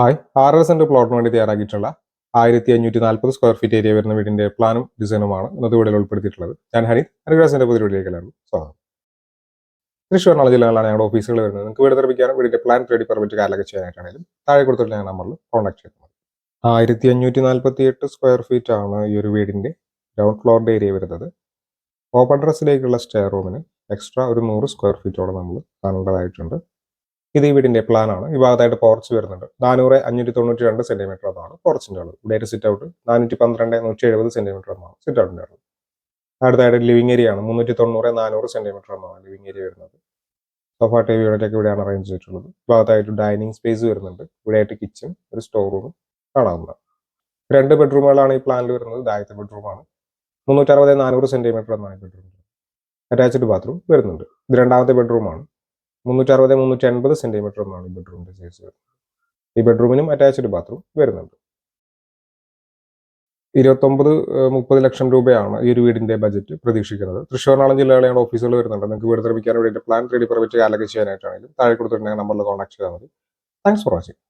Hi, 6 saint പ്ലോട്ടിന് വേണ്ടി തയ്യാറാക്കിയിട്ടുള്ള 1540 square feet area വരുന്ന വീടിന്റെ പ്ലാനും ഡിസൈനുമാണ് ഇന്നത്തെ വീഡിയോയിൽ ഉൾപ്പെടുത്തിയിട്ടുള്ളത്. ഞാൻ ഹരി, അനുഗ്രാസിന്റെ പുതിയ വീഡിയോയിലേക്ക് എല്ലാവർക്കും സ്വാഗതം. തൃശ്ശൂർ ജില്ലകളിലാണ് ഞങ്ങളുടെ ഓഫീസുകൾ വരുന്നത്. നിങ്ങൾക്ക് വീട് നിർമ്മിക്കാനും വീടിന്റെ പ്ലാൻ റെഡി പെർമിറ്റ് കാര്യങ്ങളൊക്കെ ചെയ്യാനായിട്ടാണെങ്കിലും താഴെ കൊടുത്തിട്ട് ഞങ്ങൾ നമ്പറിൽ കോൺടാക്ട് ചെയ്യുന്നത്. 1548 സ്ക്വയർ ഫീറ്റ് ആണ് ഈ ഒരു വീടിന്റെ ഗ്രൗണ്ട് ഫ്ലോറിന്റെ ഏരിയ വരുന്നത്. ഓപ്പൺ ടെറസിലേക്കുള്ള സ്റ്റെയർ റൂമിന് എക്സ്ട്രാ ഒരു 100 സ്ക്വയർ ഫീറ്റോളം നമ്മൾ കാണേണ്ടതായിട്ടുണ്ട്. ഇത് ഈ വീടിന്റെ പ്ലാൻ ആണ്. ഈ ഭാഗത്തായിട്ട് പോർച്ച് വരുന്നുണ്ട്. 400-592 സെന്റിമീറ്റർ എന്നാണ് പോർച്ചിന്റെ അളവ്. ഇവിടെ സിറ്റ് ഔട്ട് 412-170 സെന്റിമീറ്റർ എന്നാണ് സിറ്റ് ഔട്ടിന്റെ അളവ്. അടുത്തായിട്ട് ലിവിംഗ് ഏരിയ ആണ്. 390-400 സെന്റിമീറ്റർ എന്നാണ് ലിവിംഗ് ഏരിയ വരുന്നത്. സോഫ ടി വി യൂണിറ്റ് ഒക്കെ ഇവിടെയാണ് അറേഞ്ച് ചെയ്തിട്ടുള്ളത്. ഭാഗത്തായിട്ട് ഡൈനിങ് സ്പേസ് വരുന്നുണ്ട്. ഇവിടെയായിട്ട് കിച്ചൺ, ഒരു സ്റ്റോർ റൂം കാണാവുന്നതാണ്. 2 ബെഡ്റൂമുകളാണ് ഈ പ്ലാനിൽ വരുന്നത്. ആദ്യത്തെ ബെഡ്റൂമാണ്. 360-400 സെന്റിമീറ്റർ എന്നാണ് ബെഡ്റൂം. അറ്റാച്ച്ഡ് ബാത്റൂം വരുന്നുണ്ട്. ഇത് രണ്ടാമത്തെ ബെഡ്റൂമാണ്. 360-380 സെന്റിമീറ്റർ എന്നാണ് ഈ ബെഡ്റൂമിന്റെ സൈസ് വരുന്നത്. ഈ ബെഡ്റൂമിനും അറ്റാച്ച്ഡ് ബാത്റൂം വരുന്നുണ്ട്. 29-30 ലക്ഷം രൂപയാണ് ഈ ഒരു വീടിന്റെ ബജറ്റ് പ്രതീക്ഷിക്കുന്നത്. തൃശ്ശൂർ ജില്ലകളിലാണ് ഓഫീസുകൾ വരുന്നുണ്ട്. നിങ്ങൾക്ക് വീട് നിർമ്മിക്കാൻ വേണ്ടിയിട്ട് പ്ലാൻ റെഡി പെർമിറ്റ് കാലൊക്കെ ചെയ്യാനായിട്ടാണെങ്കിലും താഴെ കൊടുത്തിട്ടുണ്ടെങ്കിൽ നമ്പറിൽ കോൺടാക്ട് ചെയ്താൽ മതി. Thanks for watching.